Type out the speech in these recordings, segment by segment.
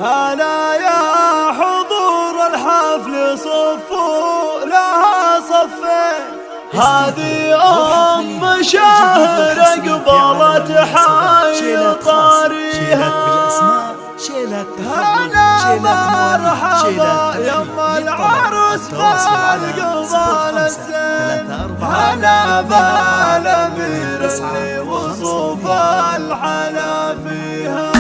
هلا يا حضور الحفل صفوا لها صفين، هذه أم شهر قبلت حي طاريها. هلا مرحبا يما العروس بالقبال الزين، هلا بالأمير اللي وصوف الحلا فيها.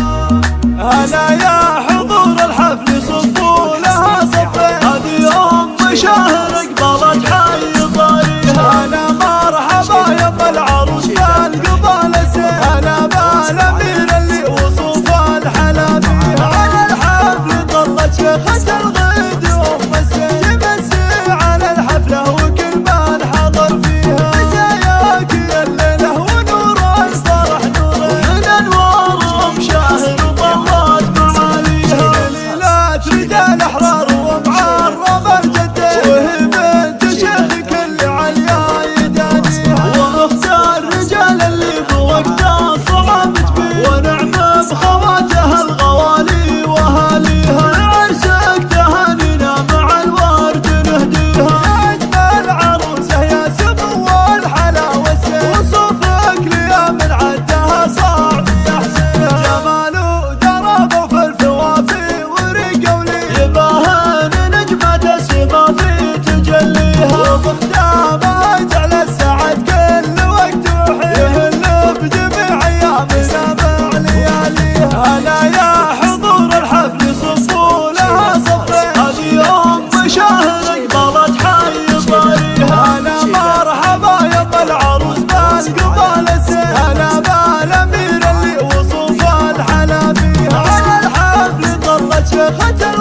هلا يا حضور الحفل صفوا لها صفين، هذه أم شهر قبلت حي طاريها. هلا مرحبا يما العروس بالقبال الزين، هلا بالأمير اللي وصوف الحلا فيها. على الحفل طلت شيخة الغد وأم الزين، تمسي على الحفلة وكل من حضر فيها. زياك الليلة ونور الفرح نورين، ومن أنوار أم شهر طلت معاليها. ليلات رجال أحرار ومعرب الجدين، وهي بنت شيخ كل عليا يدانيها. واختار رجال اللي بوقتها صعب تبين، ونعم بخواتها الغوالي واهاليها. عرسك تهانينا مع الورد نهديها، يا اجمل عروسه يا سمو الحلا والزين، وصوفك ليا من عدها صعب يحصيها. جماله دربه في الفوافي ورقه ولي، يباهن نجمة السما في تجليها. وبختامها جعل السعد كل وقت وحين، يهل بجميع ايامنا مع لياليها. هلا يا حضور الحفل صفوا لها صفين، هذه أم شهر قبلت حي طاريها. هلا مرحبا يما العروس بالقبال الزين، هلا بالأمير اللي وصوف الحلا فيها. على الحفل طلت شيخة